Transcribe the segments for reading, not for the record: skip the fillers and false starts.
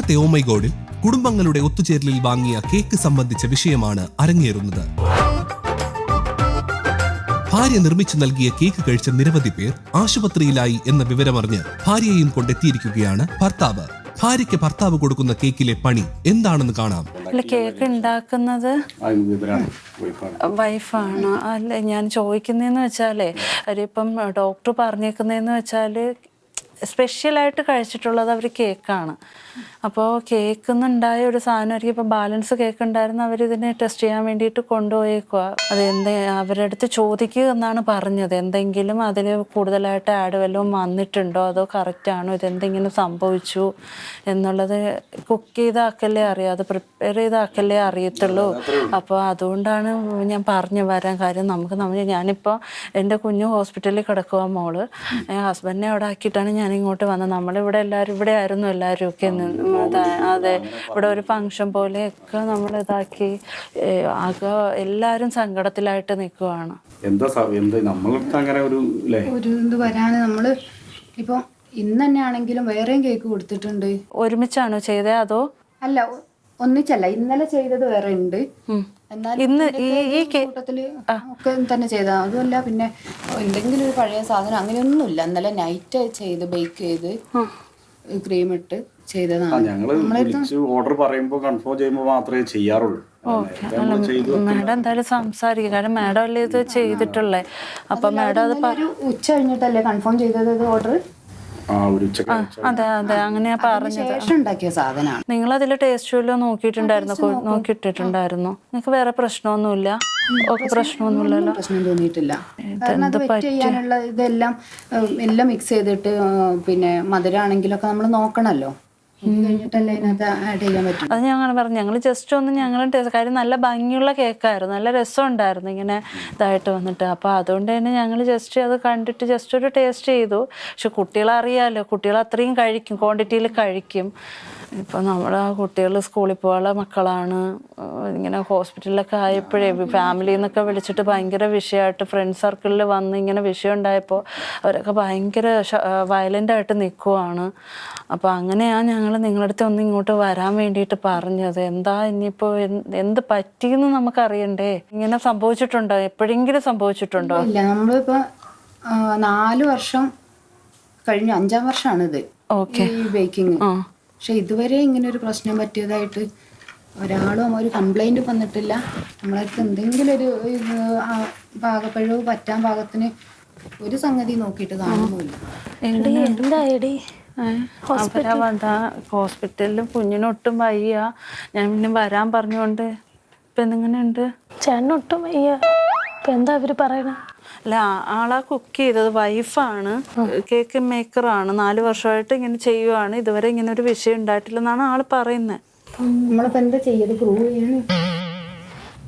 ഇന്നത്തെ oh my ഗോഡിൽ കുടുംബങ്ങളുടെ ഒത്തുചേരലിൽ വാങ്ങിയ കേക്ക് സംബന്ധിച്ച വിഷയമാണ് അരങ്ങേറുന്നത്. ഭാര്യ നിർമ്മിച്ചു നൽകിയ കേക്ക് കഴിച്ച നിരവധി പേർ ആശുപത്രിയിലായി എന്ന വിവരമറിഞ്ഞ് ഭാര്യയെയും കൊണ്ടെത്തിയിരിക്കുകയാണ് ഭർത്താവ്. ഭാര്യയ്ക്ക് ഭർത്താവ് കൊടുക്കുന്ന കേക്കിലെ പണി എന്താണെന്ന് കാണാം. കേക്ക് ഉണ്ടാക്കുന്നത് വൈഫാണ്. അല്ല, ഞാൻ ചോദിക്കുന്നതെന്ന് വെച്ചാലേ അവരിപ്പം ഡോക്ടർ പറഞ്ഞേക്കുന്നതെന്ന് വെച്ചാൽ സ്പെഷ്യലായിട്ട് കഴിച്ചിട്ടുള്ളത് അവർ കേക്കാണ്. അപ്പോൾ കേക്കിൽ നിന്നുണ്ടായ ഒരു സാധനമായിരിക്കും. ഇപ്പോൾ ബാലൻസ് കേക്ക് ഉണ്ടായിരുന്നു, അവരിതിനെ ടെസ്റ്റ് ചെയ്യാൻ വേണ്ടിയിട്ട് കൊണ്ടുപോയേക്കുക. അവരുടെ അടുത്ത് ചോദിക്കുക എന്നാണ് പറഞ്ഞത്. എന്തെങ്കിലും അതിൽ കൂടുതലായിട്ട് ആഡ് വല്ലതും വന്നിട്ടുണ്ടോ, അതോ കറക്റ്റാണോ, ഇതെന്തെങ്കിലും സംഭവിച്ചു എന്നുള്ളത് കുക്ക് ചെയ്താക്കല്ലേ അറിയാം, അത് പ്രിപ്പയർ ചെയ്താക്കല്ലേ അറിയത്തുള്ളൂ. അപ്പോൾ അതുകൊണ്ടാണ് ഞാൻ പറഞ്ഞു വരാൻ കാര്യം. ഞാനിപ്പോൾ എൻ്റെ കുഞ്ഞു ഹോസ്പിറ്റലിൽ കിടക്കുക, മോള് ഹസ്ബൻഡിനെ അവിടെ ആക്കിയിട്ടാണ് ഞാൻ ഇങ്ങോട്ട് വന്നത്. നമ്മളിവിടെ ഇവിടെ ആയിരുന്നു എല്ലാവരും ഒക്കെ അതെ, ഇവിടെ ഒരു ഫംഗ്ഷൻ പോലെയൊക്കെ നമ്മൾ ഇതാക്കി ആകെ എല്ലാവരും സങ്കടത്തിലായിട്ട് നിൽക്കുവാണ്. ഇത് വരാന് നമ്മള് ഇപ്പൊ ഇന്ന് തന്നെ ആണെങ്കിലും വേറെയും കേക്ക് കൊടുത്തിട്ടുണ്ട്. ഒരുമിച്ചാണോ ചെയ്തേ അതോ? അല്ല, ഒന്നിച്ചല്ല, ഇന്നലെ ചെയ്തത് വേറെ ഉണ്ട്. എന്നാൽ ഇന്ന് ഈ കൂട്ടത്തില് ഒക്കെ തന്നെ ചെയ്താൽ അതുമല്ല. പിന്നെ എന്തെങ്കിലും ഒരു പഴയ സാധനം അങ്ങനെയൊന്നുമില്ല. ഇന്നലെ നൈറ്റ് ചെയ്ത് ബേക്ക് ചെയ്ത് ക്രീം ഇട്ട് ചെയ്തതാണ്. ഓർഡർ പറയുമ്പോൾ കൺഫേം ചെയ്യുമ്പോൾ മാത്രമേ ചെയ്യാറുള്ളൂ. മാഡം എന്തായാലും സംസാരിക്കും, കാരണം മാഡം അല്ലേ ഇത് ചെയ്തിട്ടുള്ളേ. അപ്പൊ മാഡം അത് ഉച്ച കഴിഞ്ഞിട്ടല്ലേ കൺഫേം ചെയ്തത് ഓർഡർ? അതെ അതെ, അങ്ങനെയാ പറഞ്ഞത്. ഉണ്ടാക്കിയ സാധനമാണ്. നിങ്ങൾ അതിൽ ടേസ്റ്റ് വല്ലതും നോക്കിയിട്ടിട്ടുണ്ടായിരുന്നു? നിങ്ങൾക്ക് വേറെ പ്രശ്നമൊന്നുമില്ല? പ്രശ്നമൊന്നുമില്ലല്ലോ? പ്രശ്നം തോന്നിയിട്ടില്ല. കാരണം അത് വെറ്റ് ചെയ്യാനുള്ള ഇതെല്ലാം എല്ലാം മിക്സ് ചെയ്തിട്ട് പിന്നെ മധുരമാണെങ്കിലൊക്കെ നമ്മൾ നോക്കണല്ലോ. അത് ഞങ്ങൾ പറഞ്ഞു, ഞങ്ങൾ ജസ്റ്റ് ഒന്ന് കാര്യം നല്ല ഭംഗിയുള്ള കേക്കായിരുന്നു, നല്ല രസമുണ്ടായിരുന്നു ഇങ്ങനെ ഇതായിട്ട് വന്നിട്ട്. അപ്പോൾ അതുകൊണ്ട് തന്നെ ഞങ്ങൾ ജസ്റ്റ് അത് കണ്ടിട്ട് ജസ്റ്റ് ഒരു ടേസ്റ്റ് ചെയ്തു. പക്ഷെ കുട്ടികളറിയാമല്ലോ, കുട്ടികൾ അത്രയും കഴിക്കും, ക്വാണ്ടിറ്റിയിൽ കഴിക്കും. ഇപ്പോൾ നമ്മുടെ കുട്ടികൾ സ്കൂളിൽ പോകാനുള്ള മക്കളാണ്. ഇങ്ങനെ ഹോസ്പിറ്റലിലൊക്കെ ആയപ്പോഴേ ഫാമിലിയിൽ നിന്നൊക്കെ വിളിച്ചിട്ട് ഭയങ്കര വിഷയമായിട്ട് ഫ്രണ്ട് സർക്കിളിൽ വന്ന് ഇങ്ങനെ വിഷയം ഉണ്ടായപ്പോൾ അവരൊക്കെ ഭയങ്കര വയലൻ്റായിട്ട് നിൽക്കുവാണ്. അപ്പോൾ അങ്ങനെയാണ് ഞങ്ങൾ നിങ്ങളുടെ അടുത്ത് ഒന്ന് ഇങ്ങോട്ട് വരാൻ വേണ്ടിയിട്ട് പറഞ്ഞത്. എന്താ ഇനിയിപ്പോൾ എന്ത് പറ്റിയെന്ന് നമുക്കറിയണ്ടേ? ഇങ്ങനെ സംഭവിച്ചിട്ടുണ്ടോ? എപ്പോഴെങ്കിലും സംഭവിച്ചിട്ടുണ്ടോ? ഇല്ല, നമ്മളിപ്പോൾ 4 വർഷം കഴിഞ്ഞു, 5-ാം വർഷമാണിത് ഈ ബേക്കിങ്. പക്ഷെ ഇതുവരെ ഇങ്ങനെ ഒരു പ്രശ്നം പറ്റിയതായിട്ട് ഒരാളും ഒരു കംപ്ലൈന്റ് വന്നിട്ടില്ല. നമ്മളടുത്ത് എന്തെങ്കിലും ഒരു പാകപ്പഴവ് പറ്റാൻ പാകത്തിന് ഒരു സംഗതി നോക്കിയിട്ട് കാണുന്നില്ല. ഹോസ്പിറ്റലിൽ കുഞ്ഞിനൊട്ടും വയ്യ, ഞാൻ പിന്നെ വരാൻ പറഞ്ഞുകൊണ്ട്. ഇപ്പം എന്തെങ്ങനെയുണ്ട്? ചേട്ടനൊട്ടും വയ്യ. ഇപ്പം എന്താ അവർ പറയണേ? അല്ല, ആളാ കുക്ക് ചെയ്തത് വൈഫാണ്, കേക്ക് മേക്കറാണ്. 4 വർഷമായിട്ട് ഇങ്ങനെ ചെയ്യുവാണ്. ഇതുവരെ ഇങ്ങനെ ഒരു വിഷയം ഉണ്ടായിട്ടില്ലെന്നാണ് ആള് പറയുന്നത്. നമ്മളിപ്പോൾ എന്താ ചെയ്യത്? പ്രൂവ് ചെയ്യണം.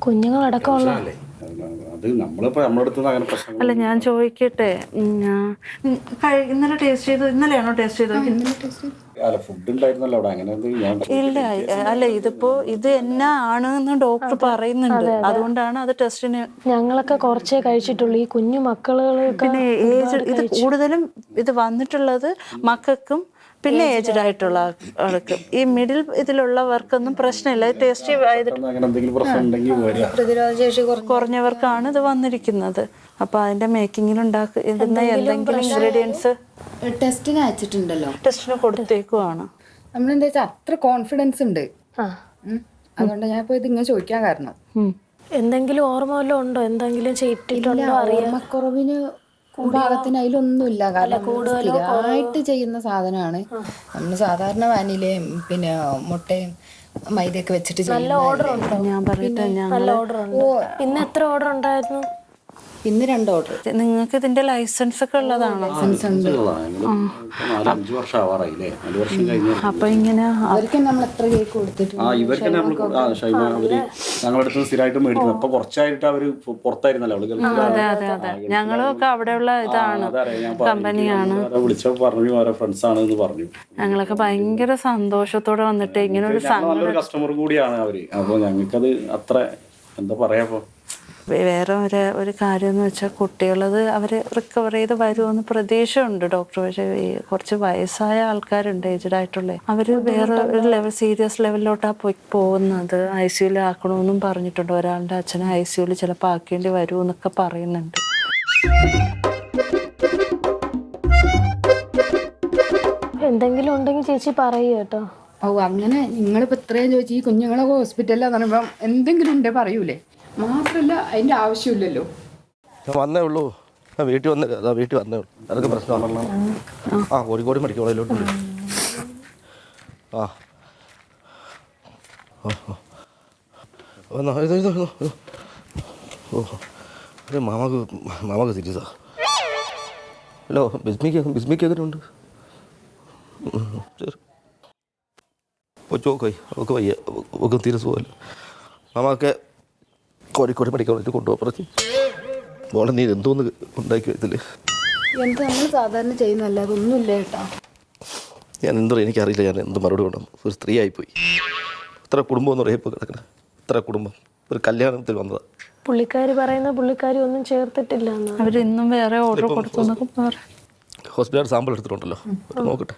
കുഞ്ഞുങ്ങളടക്കമുള്ള അല്ല, ഞാൻ ചോദിക്കട്ടെ, ഇന്നലെ ടേസ്റ്റ് ചെയ്തു? ഇന്നലെയാണോ ടേസ്റ്റ് ചെയ്തത്? ഇല്ല, അല്ല, ഇതിപ്പോ ഇത് എന്നാ ആണെന്ന് ഡോക്ടർ പറയുന്നുണ്ട്. അതുകൊണ്ടാണ് അത് ടെസ്റ്റിന്. ഞങ്ങളൊക്കെ കുറച്ചേ കഴിച്ചിട്ടുള്ളൂ. ഈ കുഞ്ഞു മക്കള് പിന്നെ ഏജ് ഇത് കൂടുതലും ഇത് വന്നിട്ടുള്ളത് മക്കൾക്കും പിന്നെ ഏജ്ഡ് ആയിട്ടുള്ള ആൾക്ക്. ഈ മിഡിൽ ഇതിലുള്ളവർക്കൊന്നും പ്രശ്നമില്ല. ടേസ്റ്റ് പ്രതിരോധശേഷി കുറഞ്ഞവർക്കാണ് ഇത് വന്നിരിക്കുന്നത്. അപ്പൊ അതിന്റെ മേക്കിങ്ങിൽ ഉണ്ടാക്കുന്ന എന്തെങ്കിലും ഇൻഗ്രീഡിയൻസ് ടെസ്റ്റിന് അയച്ചിട്ടുണ്ടല്ലോ, ടെസ്റ്റിന് കൊടുത്തേക്കുവാണ്. നമ്മളെന്താ വെച്ചാൽ അത്ര കോൺഫിഡൻസ് ഉണ്ട്. അതുകൊണ്ട് ഞാൻ ഇപ്പൊ ഇത് ഇങ്ങനെ ചോദിക്കാൻ കാരണം എന്തെങ്കിലും ഓർമ്മ വല്ലതും ഉണ്ടോ? എന്തെങ്കിലും ചെയ്തിട്ടുണ്ടോ? ഓർമ്മക്കുറവിന് ഭാഗത്തിന് അതിലൊന്നുമില്ല. കാരണം സ്ഥിരമായിട്ട് ചെയ്യുന്ന സാധനമാണ്. നമ്മൾ സാധാരണ വാനിലയും പിന്നെ മുട്ടയും മൈദയൊക്കെ വെച്ചിട്ട് ചെയ്യുന്ന. ഞാൻ പറയട്ടെ, ഇന്ന് എത്ര ഓർഡർ ഉണ്ടായിരുന്നു? ഇന്ന് 2 ഓർഡർ. നിങ്ങൾക്ക് ഇതിന്റെ ലൈസൻസ് ഒക്കെ ഉള്ളതാണോ? അപ്പൊ ഇങ്ങനെ അവർക്ക് നമ്മൾ എത്ര കേക്ക് കൊടുത്തിട്ടുണ്ട്? ഞങ്ങളടുത്ത് സ്ഥിരമായിട്ട് മേടിക്കുന്നു. അപ്പൊ കുറച്ചായിട്ട് അവര് പുറത്തായിരുന്നല്ലോ. അതെ അതെ അതെ, ഞങ്ങളൊക്കെ അവിടെയുള്ള ഇതാണ്, കമ്പനിയാണ്. വിളിച്ചപ്പോ പറഞ്ഞു ഓരോ ഫ്രണ്ട്സ് ആണെന്ന് പറഞ്ഞു. ഞങ്ങളൊക്കെ ഭയങ്കര സന്തോഷത്തോടെ വന്നിട്ട് ഇങ്ങനെ ഒരു കസ്റ്റമർ കൂടിയാണ് അവര്. അപ്പൊ ഞങ്ങൾക്കത് അത്ര എന്താ പറയാ, വേറെ ഒരു കാര്യം എന്ന് വെച്ചാൽ കുട്ടികളത് അവർ റിക്കവർ ചെയ്ത് വരുമെന്ന് പ്രതീക്ഷയുണ്ട് ഡോക്ടർ. പക്ഷേ ഈ കുറച്ച് വയസ്സായ ആൾക്കാരുണ്ട്, ഏജ്ഡ് ആയിട്ടുള്ള, അവർ വേറെ ഒരു ലെവൽ, സീരിയസ് ലെവലിലോട്ടാണ് പോകുന്നത്. ICUയിൽ ആക്കണമെന്നും പറഞ്ഞിട്ടുണ്ട്. ഒരാളുടെ അച്ഛനെ ICUയിൽ ചിലപ്പോൾ ആക്കേണ്ടി വരുമെന്നൊക്കെ പറയുന്നുണ്ട്. എന്തെങ്കിലും ഉണ്ടെങ്കിൽ ചേച്ചി പറയൂ കേട്ടോ. അങ്ങനെ നിങ്ങളിപ്പോൾ ഇത്രയും ചോദിച്ചു ഈ കുഞ്ഞുങ്ങളൊക്കെ ഹോസ്പിറ്റലിലാന്ന് പറയുമ്പം എന്തെങ്കിലും ഉണ്ടേ പറയൂലേ. മാത്രമല്ല അതിൻ്റെ ആവശ്യമില്ലല്ലോ. വന്നേ ഉള്ളൂ, വീട്ടിൽ വന്നേ, അതാ വീട്ടിൽ വന്നേ ഉള്ളൂ. അതൊക്കെ പ്രശ്നമാണല്ലോ. കോഴിക്കോട് മെഡിക്കൽ കോളേജിലോട്ട് അതെ മാമാക്ക് സീരിയസാ. ഹലോ, ബിസ്മിക്ക് എങ്ങനെയുണ്ട്? ശരി, ചോക്കായി അവൾക്ക് വയ്യ, അവൾക്ക് തീരെ സുഖമല്ല. മാമാക്കെ കോഴിക്കോട് മെഡിക്കൽ കോളേജിൽ കൊണ്ടുപോകാൻ പറഞ്ഞു. മോളെ നീ എന്തോന്ന് ഉണ്ടാക്കി വരത്തില്ലേ? എന്ത് നമ്മൾ സാധാരണ ചെയ്യുന്നല്ല, അതൊന്നുമില്ല കേട്ടോ. ഞാൻ എന്തോ എനിക്കറിയില്ല, ഞാൻ എന്ത് മറുപടി കൊണ്ടും. ഒരു സ്ത്രീ ആയിപ്പോയി. ഇത്ര കുടുംബം എന്ന് പറയുമ്പോൾ കിടക്കണേ, ഇത്ര കുടുംബം ഒരു കല്യാണത്തിൽ വന്നതാ. പുള്ളിക്കാരി പറയുന്ന പുള്ളിക്കാരി ഒന്നും ചേർത്തിട്ടില്ല. അവരിന്നും വേറെ ഓർഡർ കൊടുത്തു എന്നൊക്കെ പറഞ്ഞു. ഹോസ്പിറ്റലിൽ സാമ്പിൾ എടുത്തിട്ടുണ്ടല്ലോ, നോക്കട്ടെ.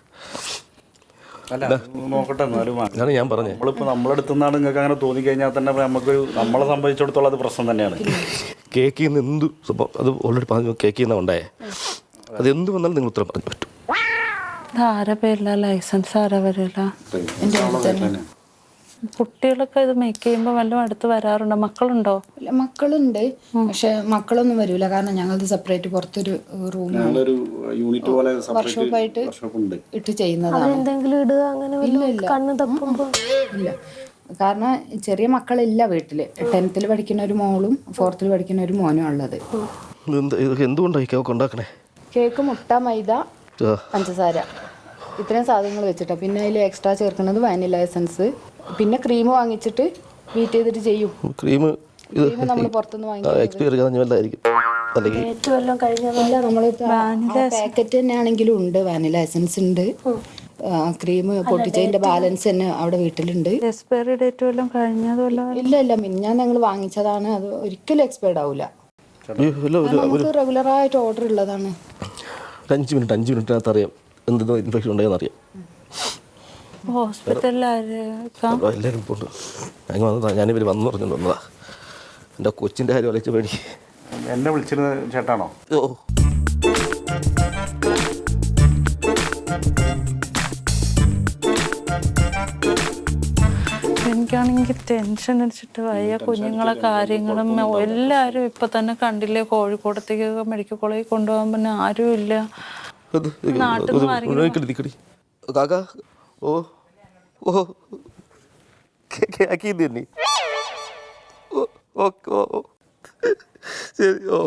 അല്ല നോക്കട്ടെ, എന്നാലും അതാണ് ഞാൻ പറഞ്ഞത്. നമ്മളിപ്പോൾ നമ്മളെടുത്തു നിന്നാണ് നിങ്ങൾക്ക് അങ്ങനെ തോന്നിക്കഴിഞ്ഞാൽ തന്നെ നമുക്കൊരു, നമ്മളെ സംബന്ധിച്ചിടത്തോളം അത് പ്രശ്നം തന്നെയാണ്. കേക്കിൽ നിന്ന് എന്ത് സംഭവം, അത് ഓൾറെഡി പറഞ്ഞു, കേക്കിൽ നിന്നാണ് ഉണ്ടായേ. അത് എന്ത് വന്നാലും നിങ്ങൾ ഉത്തരം പറഞ്ഞു പറ്റും. ആരെ പേരില്ല ലൈസൻസ്, ആരെ വരില്ല. കുട്ടികളൊക്കെ ഇത് മേക്ക് ചെയ്യുമ്പോൾ വല്ലതും അടുത്ത് വരാറുണ്ടോ? മക്കളുണ്ടോ? മക്കളുണ്ട്, പക്ഷെ മക്കളൊന്നും വരില്ല. കാരണം ഞങ്ങളത് സെപ്പറേറ്റ് പുറത്തൊരു റൂമാണ്, യൂണിറ്റ് പോലെ വർക്ക്ഷോപ്പായിട്ട് ഇട്ട് ചെയ്യുന്നതാണ്. എന്തെങ്കിലും ഇടുക അങ്ങനെ കണ്ണ് തപ്പുമ്പോ ഇല്ല. കാരണം ചെറിയ മക്കളില്ല വീട്ടില്. 10th പഠിക്കുന്ന ഒരു മോളും 4th പഠിക്കുന്ന ഒരു മോനും ഉള്ളത്. എന്തുകൊണ്ടാണ് ഈ കേക്ക് ഉണ്ടാക്കണേ? കേക്ക്, മുട്ട, മൈദ, പഞ്ചസാര, ഇത്രയും സാധനങ്ങൾ വെച്ചിട്ടാ. പിന്നെ അതിൽ എക്സ്ട്രാ ചേർക്കുന്നത് വാനില എസൻസ്, പിന്നെ ക്രീം വാങ്ങിച്ചിട്ട് ബീറ്റ് ചെയ്തിട്ട് ചെയ്യും. ക്രീം നമ്മൾ പുറത്തുനിന്ന് വാങ്ങിക്കും. ഏറ്റവും കഴിഞ്ഞതല്ല. നമ്മൾ പാക്കറ്റ് തന്നെ ആണെങ്കിലും ഉണ്ട്, വാനില എസൻസ് ഉണ്ട്, ക്രീം പൊട്ടിച്ചതിന്റെ ബാലൻസ് തന്നെ അവിടെ വീട്ടിലുണ്ട്. എക്സ്പയറി ഡേറ്റ് വല്ലതും കഴിഞ്ഞതല്ലോ? ഇല്ല, ഞാൻ ഞങ്ങൾ വാങ്ങിച്ചതാണ്. അത് ഒരിക്കലും എക്സ്പയർഡ് ആവില്ല. നമുക്ക് റെഗുലറായിട്ട് ഓർഡർ ഉള്ളതാണ്. 5 മിനിറ്റിനകത്ത് അറിയാം എന്തെങ്കിലും ഇൻഫെക്ഷൻ ഉണ്ടെന്ന് അറിയാം. ഹോസ്പിറ്റലിൽ എല്ലാവരും പോണ്ട്. ഞങ്ങൾ വന്നതാ, ഞാനിവർ വന്നു പറഞ്ഞു വന്നതാ. എൻ്റെ കൊച്ചിൻ്റെ കാര്യം വിളിച്ച് പേടി. എന്നെ വിളിച്ചിരുന്ന ചേട്ടാണോ? എനിക്കാണെങ്കിൽ ടെൻഷൻ അടിച്ചിട്ട് വയ്യ. കുഞ്ഞുങ്ങളെ കാര്യങ്ങളും എല്ലാവരും ഇപ്പൊ തന്നെ കണ്ടില്ലേ, കോഴിക്കോടത്തേക്ക് മെഡിക്കൽ കോളേജിൽ കൊണ്ടുപോകാൻ പിന്നെ ആരും ഇല്ല. കാക്ക ഓ ഓ കേക്കി തന്നെ. ശരി, ഓ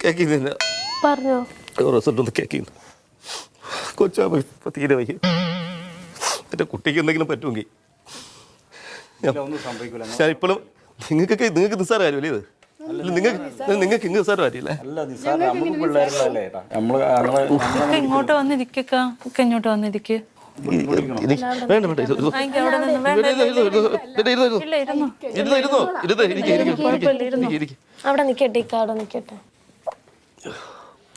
കേക്കി തന്നെ പറഞ്ഞോ. റിസൾട്ട് ഒന്ന് കേക്കി. കൊച്ചാ തീരെ വയ്യ. എൻ്റെ കുട്ടിക്ക് എന്തെങ്കിലും പറ്റുമെങ്കിൽ ഞാൻ ഇപ്പോഴും നിങ്ങൾക്ക് നിസ്സാര കാര്യമല്ലേ ഇത്? നിങ്ങൾക്ക് ഇങ്ങ് നിസ്സാര കാര്യമല്ലേ? ഇങ്ങോട്ട് വന്നിരിക്ക, ഇങ്ങോട്ട് വന്നിരിക്കുക. അവിടെ നിക്കട്ടെ, അവിടെ നിക്കട്ടെ.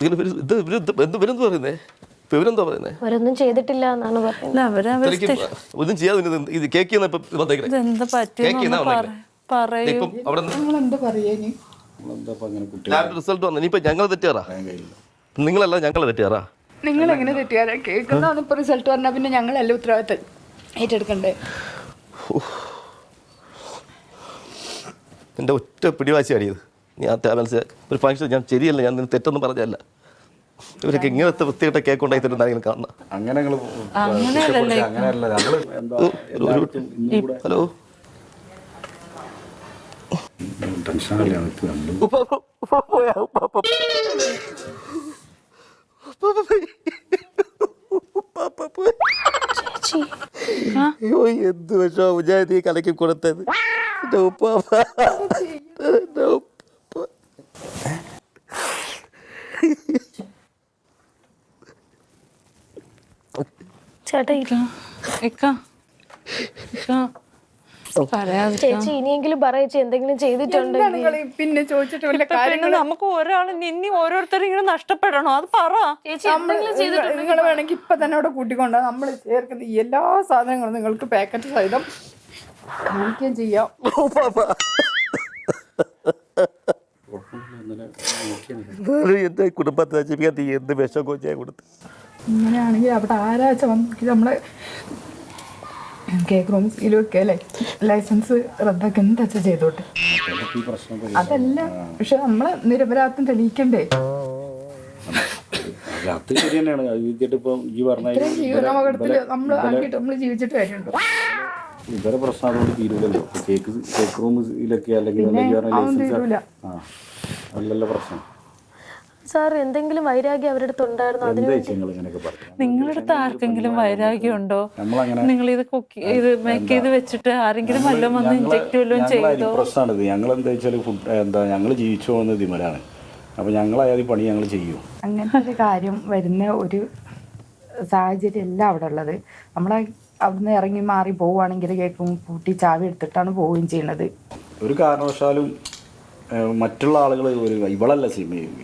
ഇവരെന്താ പറയുന്നേ? ഇവരെന്താ പറയുന്നേ? അവരൊന്നും ചെയ്തിട്ടില്ല എന്നാണ് പറയുന്നത്. ഒന്നും ചെയ്യാതെ കേക്ക് റിസൾട്ട് വന്നു. ഇനിയിപ്പോ ഞങ്ങൾ തെറ്റാറാ? നിങ്ങളല്ല ഞങ്ങളെ തെറ്റാറാ? നിങ്ങൾ എങ്ങനെ തെറ്റിയാരാ? കേൾക്കുന്ന റിസൾട്ട് പറഞ്ഞാൽ പിന്നെ ഞങ്ങളല്ലേ ഉത്തരവാദിത്തം ഏറ്റെടുക്കണ്ടേ? എൻ്റെ ഒറ്റ പിടിവാശി അടിയത്. ഞാൻ മനസ്സിലാക്കി ഒരു ഫംഗ്ഷൻ ഞാൻ ശരിയല്ല, ഞാൻ തെറ്റൊന്നും പറഞ്ഞല്ല. ഇവരൊക്കെ ഇങ്ങനത്തെ വൃത്തികെട്ട കേക്ക് ഉണ്ടായി തരുന്നതാണെങ്കിൽ കാണുന്നത്. ഹലോ, അയ്യോ എന്ത് വിഷമോ ഞാൻ നീ കലക്കി കൊടുത്തത്. ചേട്ടാ ചേച്ചി ഇനിയെങ്കിലും പറയേച്ചി എന്തെങ്കിലും ചെയ്തിട്ടുണ്ടെങ്കിൽ. പിന്നെ ചോദിച്ചിട്ട് വല്ല പിന്നെ നമുക്ക് ഒരാൾ ഇനി ഓരോരുത്തരും ഇങ്ങനെ നഷ്ടപ്പെടണോ? അത് പറ. നിങ്ങൾ വേണമെങ്കിൽ ഇപ്പൊ തന്നെ അവിടെ കൂട്ടിക്കൊണ്ടാ നമ്മൾ ചേർക്കുന്ന എല്ലാ സാധനങ്ങളും നിങ്ങൾക്ക് പാക്കറ്റ് സഹിതം കാണിക്കുകയും ചെയ്യാം. എന്റെ കുടുംബത്തെ ജീവിക്കാൻ നീ എന്ത് വിഷം കൊച്ചായി കൊടുത്ത്. ഇങ്ങനെയാണെങ്കിൽ അവിടെ ആരാച്ച വന്ന് നമ്മളെ കേക്ക് റൂം സീലൊക്കെ ലൈസൻസ് റദ്ദാക്കി എന്താ ചെയ്തോട്ടെ. അതല്ല, പക്ഷെ നമ്മളെ നിരപരാധം തെളിയിക്കണ്ടേ? അത് ശരി തന്നെയാണ്. ഈ പറഞ്ഞ നമ്മൾ ജീവിച്ചിട്ട് കാര്യമുണ്ടോ? ഇവരെ പ്രശ്നം അതുകൊണ്ട് തീരൂലല്ലോ. കേക്ക് റൂമിലൊക്കെ അല്ലെങ്കിൽ അല്ലല്ലോ പ്രശ്നം. സാർ എന്തെങ്കിലും വൈരാഗ്യം അവരുടെ അടുത്ത് ഉണ്ടായിരുന്നു? നിങ്ങളുടെ അടുത്ത് ആർക്കെങ്കിലും വൈരാഗ്യം ഉണ്ടോ? നിങ്ങൾ ഇത് മേക്ക് ചെയ്ത് വെച്ചിട്ട് ആരെങ്കിലും വല്ലതും വന്ന് ഇഞ്ചക്ട് വല്ലതും ചെയ്തോ? പ്രശ്നമാണിത്. ഞങ്ങൾ എന്താ വെച്ചാൽ ഞങ്ങൾ ജീവിച്ചു പോകുന്നത് ഇതിമലാണ്. അപ്പൊ ഞങ്ങളായത് പണി ഞങ്ങൾ ചെയ്യും. അങ്ങനത്തെ ഒരു കാര്യം വരുന്ന ഒരു സാഹചര്യം അല്ല അവിടെ ഉള്ളത്. നമ്മളെ അവിടുന്ന് ഇറങ്ങി മാറി പോവുകയാണെങ്കിൽ കേൾക്കും പൂട്ടി ചാവി എടുത്തിട്ടാണ് പോവുകയും ചെയ്യുന്നത്. ഒരു കാരണവശാലും മറ്റുള്ള ആളുകൾ ഇവളല്ല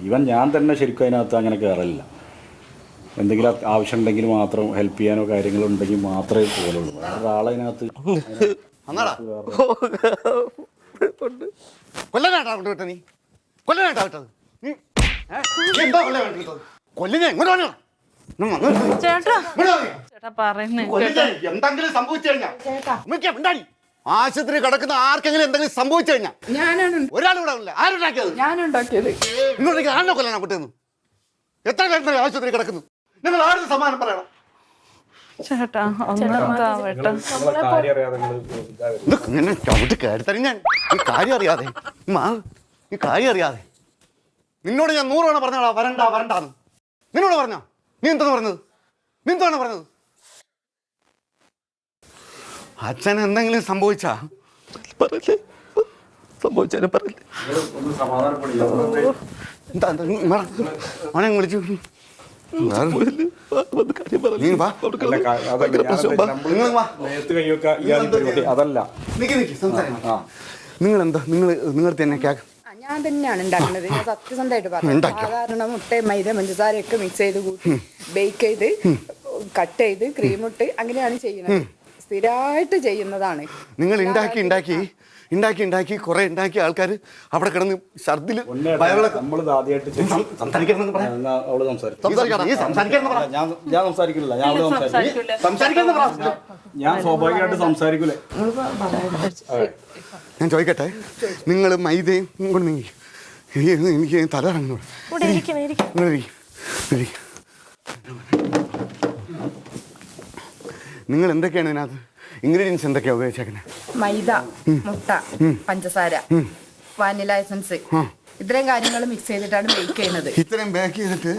ഇവൻ ഞാൻ തന്നെ ശരിക്കും അതിനകത്ത് അങ്ങനെ കയറില്ല. എന്തെങ്കിലും ആവശ്യം ഉണ്ടെങ്കിൽ മാത്രം ഹെൽപ്പ് ചെയ്യാനോ കാര്യങ്ങളോ ഉണ്ടെങ്കിൽ മാത്രമേ പോലുള്ളൂ. ഒരാളതിനകത്ത് എന്തെങ്കിലും സംഭവിച്ചു കഴിഞ്ഞാൽ ആശുപത്രി കിടക്കുന്ന ആർക്കെങ്കിലും എന്തെങ്കിലും സംഭവിച്ചു കഴിഞ്ഞാൽ ഒരാളിവിടെ ആരുണ്ടാക്കിയത്? ഞാനുണ്ടാക്കിയത്. ഇങ്ങോട്ടേക്ക് ആണോ കൊല്ലാനാ കുട്ടിയെന്ന്? എത്ര പേര് ആശുപത്രി കിടക്കുന്നു? നിങ്ങൾ ആരുടെ സമ്മാനം പറയണം? ചേട്ടാ ചവിട്ട് കയറിത്തരും ഞാൻ. ഈ കാര്യം അറിയാതെ ഈ കാര്യം അറിയാതെ നിന്നോട് ഞാൻ 100 തവണ പറഞ്ഞോടാ വരണ്ടാന്ന്. നിന്നോട് പറഞ്ഞോ? നീ എന്താണ് പറഞ്ഞത്? നീ എന്താണ് പറഞ്ഞത്? അച്ഛൻ എന്തെങ്കിലും സംഭവിച്ചാ പറയല്ലേ? സംഭവിച്ചാലും പറയല്ലേ? അവനെ വിളിച്ചു അതല്ല. നിങ്ങളെന്താ നിങ്ങൾ തന്നെ ഞാൻ തന്നെയാണ് ഉണ്ടാക്കുന്നത്. ഞാൻ സത്യസന്ധമായിട്ട് പറഞ്ഞു. സാധാരണ മുട്ടയും മൈദ പഞ്ചസാരയൊക്കെ മിക്സ് ചെയ്ത് കൂട്ടി ബേക്ക് ചെയ്ത് കട്ട് ചെയ്ത് ക്രീമിട്ട് അങ്ങനെയാണ് ചെയ്യുന്നത്. സ്ഥിരമായിട്ട് ചെയ്യുന്നതാണ്. നിങ്ങൾ ഉണ്ടാക്കി കുറെ ഉണ്ടാക്കിയ ആൾക്കാർ അവിടെ കിടന്ന് ഛർദില് ഞാൻ ചോദിക്കട്ടെ, നിങ്ങൾ മൈദയും കൊണ്ട് നീങ്ങി എനിക്ക് തലറങ്ങുന്നു. നിങ്ങൾ എന്തൊക്കെയാണ് ഇതിനകത്ത് ഇൻഗ്രീഡിയൻസ് എന്തൊക്കെയാണ് ഉപയോഗിച്ചേക്കുന്നത്? മൈദ, മുട്ട, പഞ്ചസാര, വാനില എസൻസ്, ഇത്രയും കാര്യങ്ങൾ മിക്സ് ചെയ്തിട്ടാണ് ബേക്ക് ചെയ്യുന്നത്. ഇത്രയും ബേക്ക് ചെയ്തിട്ട്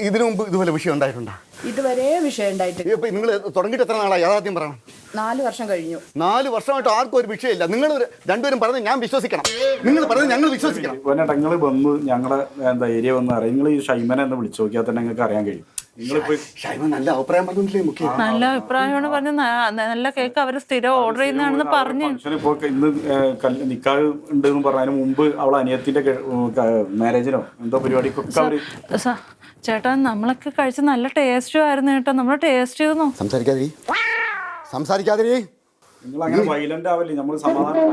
ഇതിനു മുമ്പ് ഇതുപോലെ വിഷയം ഉണ്ടായിട്ടുണ്ടോ? ഇതുവരെ വിഷയം ഉണ്ടായിട്ടില്ല. ഇപ്പൊ നിങ്ങൾ തുടങ്ങിയിട്ട് എത്ര നാളായി? യാഥാർത്ഥ്യം പറയണം. 4 വർഷം കഴിഞ്ഞു. 4 വർഷമായിട്ട് ആർക്കും ഒരു വിഷയമില്ല. നിങ്ങൾ രണ്ടുപേരും പറഞ്ഞ് ഞാൻ വിശ്വസിക്കണം, നിങ്ങൾ പറഞ്ഞ് ഞങ്ങൾ വിശ്വസിക്കണം. നിങ്ങൾ വന്ന് ഞങ്ങളുടെ ഏരിയ വന്ന് അറിയാം. നിങ്ങൾ ഈ ഷൈമനെ എന്ന് വിളിച്ചു നോക്കിയാൽ തന്നെ നിങ്ങൾക്ക് അറിയാൻ കഴിയും. നല്ല അഭിപ്രായം പറഞ്ഞില്ലേ? മുഖ്യം നല്ല അഭിപ്രായമാണ് പറഞ്ഞ നല്ല കേക്ക് അവര് സ്ഥിരം ഓർഡർ ചെയ്യുന്നതാണെന്ന് പറഞ്ഞു. ഇപ്പൊ ഇന്ന് നിക്കാഹ് ഉണ്ടെന്ന് പറഞ്ഞതിന് മുമ്പ് അവളെ അനിയത്തിന്റെ മാരേജിനോ എന്തോ പരിപാടിക്കൊക്കെ അവര് ചേട്ടാ നമ്മളൊക്കെ കഴിച്ച നല്ല ടേസ്റ്റും ആയിരുന്നു കേട്ടോ. നമ്മൾ ടേസ്റ്റ് ചെയ്തു. സംസാരിക്കാതിരി നിങ്ങൾ അങ്ങനെ വൈലന്റ് ആവല്ലേ? നമ്മൾ സമാധാനം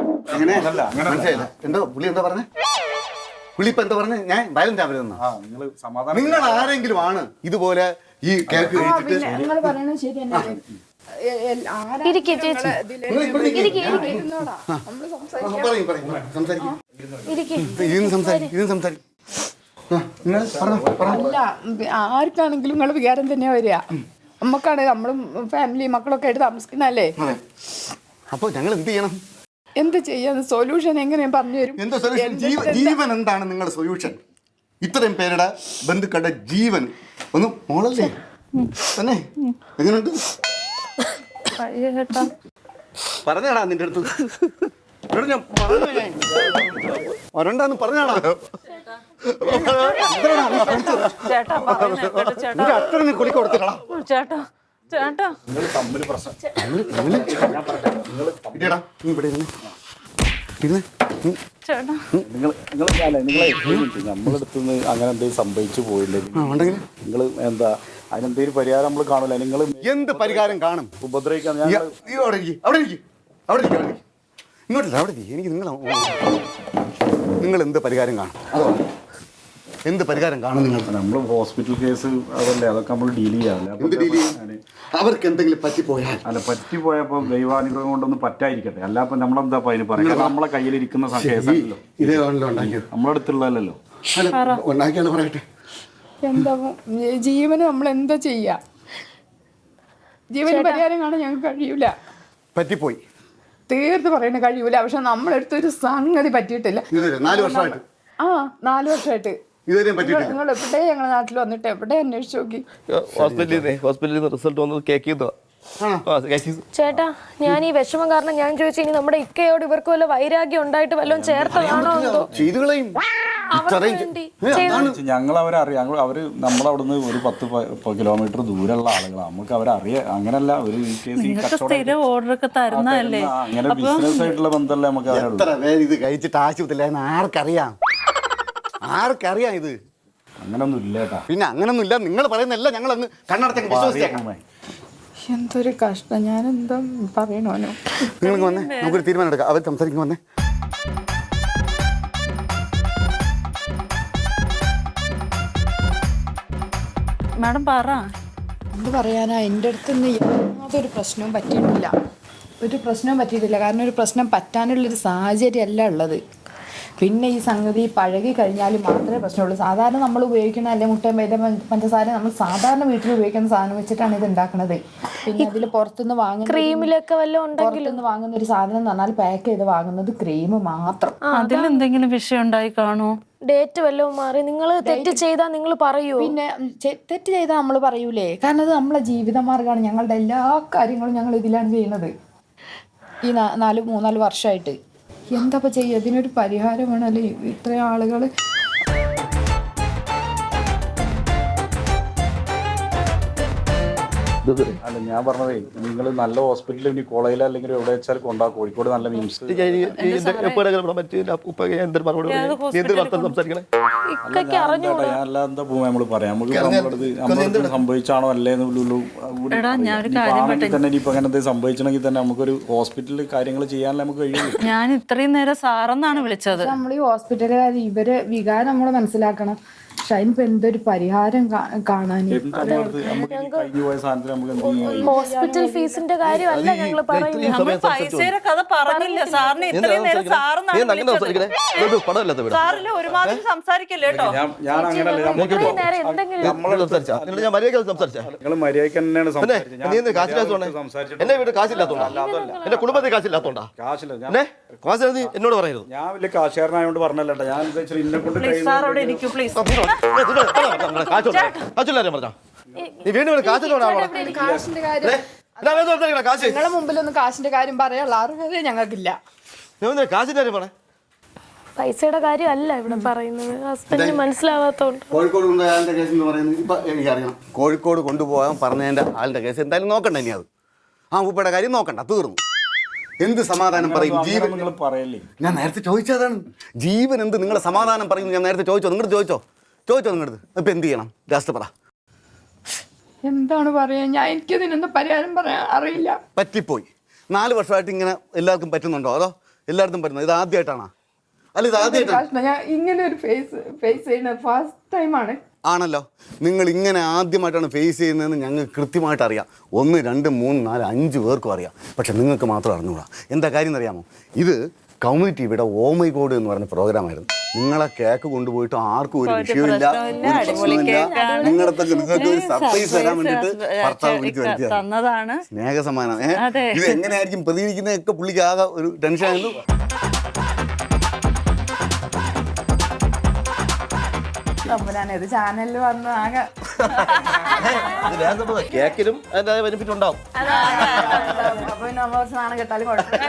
എന്താ പുള്ളി എന്താ പറഞ്ഞേ? പുള്ളി ഇപ്പൊ എന്താ പറഞ്ഞേ? ഞാൻ വയലന്റ് ആവരുതെന്ന്. നിങ്ങൾ ആരെങ്കിലും ആണ് ഇതുപോലെ ഈ കേക്ക് കഴിച്ചിട്ട്? നിങ്ങൾ പറയുന്നത് ശരി തന്നെയാണ്. ആർക്കാണെങ്കിലും നിങ്ങൾ വികാരം തന്നെയാ വരിക. നമ്മക്കാണ് നമ്മളും ഫാമിലി മക്കളൊക്കെ ആയിട്ട് താമസിക്കുന്നല്ലേ. അപ്പൊ ഞങ്ങൾ എന്ത് ചെയ്യണം? എന്ത് ചെയ്യാൻ സൊല്യൂഷൻ എങ്ങനെ പറഞ്ഞു തരും? എന്താ സൊല്യൂഷൻ? ജീവൻ എന്താണ് നിങ്ങളുടെ സൊല്യൂഷൻ? ഇത്രയും പേരുടെ ബന്ധുക്കളുടെ ജീവൻ ഒന്ന് മോളല്ലേ തന്നെ എങ്ങനെയുണ്ട്? പറഞ്ഞാടാ നിന്റെ അടുത്ത് ഞാൻ വരണ്ടാന്ന് പറഞ്ഞാടാ. അത്ര നീ കുളിക്ക് കൊടുത്തിട്ടാ. ചേട്ടാ നിങ്ങൾ തമ്മിൽ പ്രശ്നം ഇടിയടാ, നീ ഇവിടെ ഇരുന്ന്. ഇരുന്ന്. ചേട്ടാ നമ്മളെടുത്തുനിന്ന് അങ്ങനെ എന്തെങ്കിലും സംഭവിച്ചു പോയില്ലെങ്കിൽ ഉണ്ടെങ്കിൽ നിങ്ങൾ എന്താ അതിനെന്തെങ്കിലും പരിഹാരം നമ്മൾ കാണൂല. നിങ്ങൾ എന്ത് പരിഹാരം കാണും? ഉപദ്രവിക്കാൻ ഈ അവിടെ ഇരിക്ക്, അവിടെ ഇരിക്ക്, അവിടെ ഇരിക്ക്, അവിടെ ഇരിക്ക്. ഇങ്ങോട്ടില്ല, അവിടെ ഇരിക്ക്. എനിക്ക് നിങ്ങൾ എന്ത് പരിഹാരം കാണും? അതോ എന്ത് പരിഹാരം കാണും നിങ്ങൾ? നമ്മൾ ഹോസ്പിറ്റൽ കേസ് അതല്ലേ, അതൊക്കെ നമ്മൾ ഡീൽ ചെയ്യാറില്ല. എന്ത് ഡീൽ ചെയ്യും? അവർക്ക് എന്തെങ്കിലും പറ്റിപ്പോയാൽ അല്ല പറ്റിപ്പോയപ്പോൾ ദൈവാനുഗ്രഹം കൊണ്ടൊന്നും പറ്റായിരിക്കട്ടെ. അല്ല അപ്പൊ നമ്മളെന്താ അതിന് പറയാം? നമ്മളെ കയ്യിലിരിക്കുന്ന കേസല്ലോ, ഇതേ ആണല്ലോ ഉണ്ടാക്കിയത്. നമ്മളടുത്തുള്ളതല്ലോ. അല്ല ഉണ്ടാക്കിയാൽ പറയട്ടെ. എന്താ ജീവന് നമ്മൾ എന്താ ചെയ്യാ? ജീവന് പരിഹാരം കാണാൻ ഞങ്ങൾക്ക് കഴിയൂല. പറ്റിപ്പോയി തീർത്ത് പറയണ കഴിയൂല. പക്ഷെ നമ്മളെടുത്തൊരു സംഗതി പറ്റിയിട്ടില്ല. 4 വർഷമായിട്ട് 4 വർഷമായിട്ട് ഇതുവരെയും പറ്റിയിട്ടില്ല. നിങ്ങൾ എവിടെ ഞങ്ങളുടെ നാട്ടിൽ വന്നിട്ട് എവിടെ അന്വേഷിച്ചു നോക്കി? ഹോസ്പിറ്റലിൽ നിന്ന് റിസൾട്ട് വന്നത് കേക്ക് ചെയ്തതാ. ചേട്ടാ ഞാൻ ഈ വിഷമം കാരണം ഞാൻ ചോദിച്ചു ഇനി നമ്മുടെ ഇക്കയോട് ഇവർക്ക് വല്ല വൈരാഗ്യം ഉണ്ടായിട്ട് വല്ലതും ചേർത്തതാണോ എന്തോ. ചെയ്തുകളയും. ഞങ്ങൾ അവരറിയാം. അവര് നമ്മളവിടുന്ന് ഒരു 10 കിലോമീറ്റർ ദൂരമുള്ള ആളുകളാണ്. നമുക്ക് അവരറിയാം. അങ്ങനല്ല ഒരു കേസ് സ്ഥിരം ഓർഡർ ഒക്കെ തരുന്നതല്ലേ. അങ്ങനെ ബിസിനസ് ആയിട്ടുള്ള ബന്ധമല്ലേ നമുക്ക് അവരുള്ളൂ. എത്ര പേര് ഇത് കഴിച്ചിട്ട് ആശുപത്രിയിലായിരുന്നു ആർക്കറിയാം? ആർക്കറിയാം ഇത്? അങ്ങനൊന്നും ഇല്ല കേട്ടാ. പിന്നെ അങ്ങനൊന്നും ഇല്ല. നിങ്ങൾ പറയുന്നല്ല ഞങ്ങൾ അങ്ങ് കണ്ണടച്ചങ്ങ് വിശ്വസിച്ചേക്കാം. എന്തൊരു കഷ്ടം. ഞാൻ എന്താ പറയണോനോ? നിങ്ങൾക്ക് വന്നേ, നമുക്കൊരു തീരുമാനം എടുക്കാം. അവർ സംസാരിക്കും. വന്നേ. മാഡം പറ. എന്ത് പറയാനാ? എൻ്റെ അടുത്തുനിന്ന് യാതൊരു പ്രശ്നവും പറ്റിയിട്ടില്ല. ഒരു പ്രശ്നവും പറ്റിയിട്ടില്ല. കാരണം ഒരു പ്രശ്നം പറ്റാനുള്ളൊരു സാഹചര്യമല്ല ഉള്ളത്. പിന്നെ ഈ സംഗതി പഴകി കഴിഞ്ഞാൽ മാത്രമേ പ്രശ്നമുള്ളൂ. സാധാരണ നമ്മൾ ഉപയോഗിക്കുന്ന അല്ലെ മുട്ടയും പഞ്ചസാര നമ്മൾ സാധാരണ വീട്ടിൽ ഉപയോഗിക്കുന്ന സാധനം വെച്ചിട്ടാണ് ഇത് ഉണ്ടാക്കുന്നത്. പിന്നെ അതിൽ പുറത്തുനിന്ന് വാങ്ങുന്ന ക്രീമിലൊക്കെ വല്ലതും ഉണ്ടെങ്കിൽ പുറത്തുനിന്ന് വാങ്ങുന്ന ഒരു സാധനം എന്ന് പറഞ്ഞാൽ പാക്ക് ചെയ്ത് വാങ്ങുന്നത് ക്രീം മാത്രം. അതിലെന്തെങ്കിലും വിഷയം ഉണ്ടായി കാണോ? ഡേറ്റ് വല്ലതും മാറി നിങ്ങൾ തെറ്റ് ചെയ്താൽ നിങ്ങൾ പറയൂ. പിന്നെ തെറ്റ് ചെയ്താൽ നമ്മൾ പറയൂലേ? കാരണം അത് നമ്മളെ ജീവിതമാർഗ്ഗമാണ്. ഞങ്ങളുടെ എല്ലാ കാര്യങ്ങളും ഞങ്ങൾ ഇതിലാണ് ചെയ്യുന്നത് ഈ 3-4 വർഷമായിട്ട്. എന്താ ചെയ്യുക? ഇതിനൊരു പരിഹാരം വേണമല്ലേ? ഇത്രയും ആളുകൾ അല്ല ഞാൻ പറഞ്ഞതേ, നിങ്ങൾ നല്ല ഹോസ്പിറ്റലിൽ ഇനി കോളേജിൽ അല്ലെങ്കിൽ എവിടെ വെച്ചാൽ കൊണ്ടാ. കോഴിക്കോട് നല്ല മീൻസ് ഇക്കയ്ക്ക് അറിഞ്ഞൂടാ. ഞാൻ അല്ല എന്താ പോകും നമ്മൾ പറയാം. നമുക്ക് സംഭവിച്ചാണോ അല്ലേന്നുള്ളൂ. തന്നെ ഇനിയിപ്പോ അങ്ങനെ എന്തെങ്കിലും സംഭവിച്ചണമെങ്കിൽ തന്നെ നമുക്കൊരു ഹോസ്പിറ്റലിൽ കാര്യങ്ങൾ ചെയ്യാനല്ലേ നമുക്ക് കഴിയുള്ളൂ. ഞാൻ ഇത്രയും നേരം സാറെന്നാണ് വിളിച്ചത്. നമ്മൾ ഈ ഹോസ്പിറ്റലുകാർ ഇവരെ വികാരം നമ്മൾ മനസ്സിലാക്കണം. പക്ഷെ അതിനിപ്പോ എന്തൊരു പരിഹാരം കാണാൻ? ഹോസ്പിറ്റൽ ഫീസിന്റെ കാര്യമല്ല ഞങ്ങൾ പറയുന്നത്. നമ്മൾ പൈസയുടെ കഥ പറഞ്ഞില്ല സാറിന്. ഇത്രയും നേരം സാറിനാണ് സാറിന് ഒരുമാതിരി സംസാരിക്കല്ലേ കേട്ടോ. ഞാൻ അങ്ങനല്ല. ഇത്രയും നേരം എന്തെങ്കിലും നിങ്ങൾ മര്യാദയ്ക്ക് തന്നെയാണ് എന്നെ വീട് കാശില്ലാത്തോണ്ടാ? എന്റെ കുടുംബത്തിൽ കാശില്ലാത്തോണ്ടാ? എന്നോട് പറയരുത്. ഞാൻ വലിയ കാശുകാരനായോണ്ട് പറഞ്ഞല്ലോ. ഞാൻ ഇന്നെ കൊണ്ട് സാർ അവിടെ ഇരിക്കൂ പ്ലീസ്. കാശില്ലാരും പറഞ്ഞ നീ വീണ്ടും കാശില്ലോടാ? നിങ്ങളെ മുമ്പിലൊന്നും കാശിന്റെ കാര്യം പറയാനുള്ള അറിവേ ഞങ്ങൾക്കില്ല. കാശിന്റെ കാര്യം പറ. പൈസയുടെ കാര്യമല്ല ഇവിടെ പറയുന്നത്. ഹസ്ബൻഡിന് മനസ്സിലാവാത്തോണ്ട്. കോഴിക്കോട് കൊണ്ടുപോയ ആളിന്റെ കേസ് എന്ന് പറയുന്നത് ഇപ്പൊ എനിക്കറിയണം. കോഴിക്കോട് കൊണ്ടുപോകാൻ പറഞ്ഞതിന്റെ ആളിന്റെ കേസ് എന്തായാലും നോക്കണ്ട. ഇനി അത് ആ ഉപ്പയുടെ കാര്യം നോക്കണ്ട. തീർന്നു. എന്ത് സമാധാനം പറയും ജീവൻ? നിങ്ങൾ പറയല്ലേ. ഞാൻ നേരത്തെ ചോദിച്ചതാണ്. ജീവൻ എന്ത് നിങ്ങളെ സമാധാനം പറയുന്നു? ഞാൻ നേരത്തെ ചോദിച്ചോ? നിങ്ങളുടെ ചോദിച്ചോ നിങ്ങളടുത്ത്. ഇപ്പൊ എന്ത് ചെയ്യണം? ലാസ്റ്റ് പറ. എന്താണ് പറയാ? എനിക്കതിനൊന്നും പരിഹാരം പറയാൻ അറിയില്ല. പറ്റിപ്പോയി. 4 വർഷമായിട്ട് ഇങ്ങനെ എല്ലാവർക്കും പറ്റുന്നുണ്ടോ? അതോ എല്ലായിടത്തും പറ്റുന്നോ? ഇത് ആദ്യമായിട്ടാണോ? അല്ല ഇത് ആദ്യമായിട്ടാണ്. ഞാൻ ഇങ്ങനെ ഒരു ഫേസ് ചെയ്യുന്നത് ഫസ്റ്റ് ടൈമാണ്. ആണല്ലോ. നിങ്ങൾ ഇങ്ങനെ ആദ്യമായിട്ടാണ് ഫേസ് ചെയ്യുന്നതെന്ന് ഞങ്ങൾക്ക് കൃത്യമായിട്ട് അറിയാം. 1, 2, 3, 4, 5 പേർക്കും അറിയാം. പക്ഷെ നിങ്ങൾക്ക് മാത്രം അറിഞ്ഞുകൂടാ. എന്താ കാര്യം എന്നറിയാമോ? ഇത് കമ്മ്യൂണിറ്റി ടിവിയുടെ ഓ മൈ ഗോഡ് എന്ന് പറയുന്ന പ്രോഗ്രാമായിരുന്നു. നിങ്ങളെ കേക്ക് കൊണ്ടുപോയിട്ട് ആർക്കും ഒരു വിഷയമില്ല, ഒരു പ്രശ്നമില്ല. നിങ്ങൾക്ക് ഒരു സർപ്രൈസ് തരാൻ വേണ്ടിയിട്ട് ഭർത്താവ് വിളിച്ചു തന്നതാണ് സ്നേഹസമ്മാനം. ഇത് എങ്ങനെയായിരിക്കും പ്രതികരിക്കുന്നതൊക്കെ പുള്ളിക്ക് ആകെ ഒരു ടെൻഷനായിരുന്നു. ഇത് ചാനലിൽ വന്ന് ആകെ കേക്കിനും അതിന്റെ ബെനിഫിറ്റ് ഉണ്ടാവും. അപ്പൊ നമ്മൾ സാധനം കേട്ടാലും കുഴപ്പമില്ല.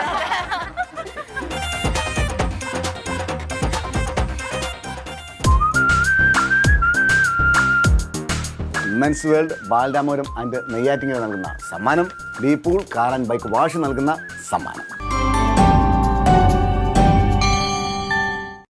Women's world Balaramapuram and Neyyattinkara നൽകുന്ന സമ്മാനം, ഡീപൂൾ കാർ ആൻഡ് ബൈക്ക് വാഷ് നൽകുന്ന സമ്മാനം.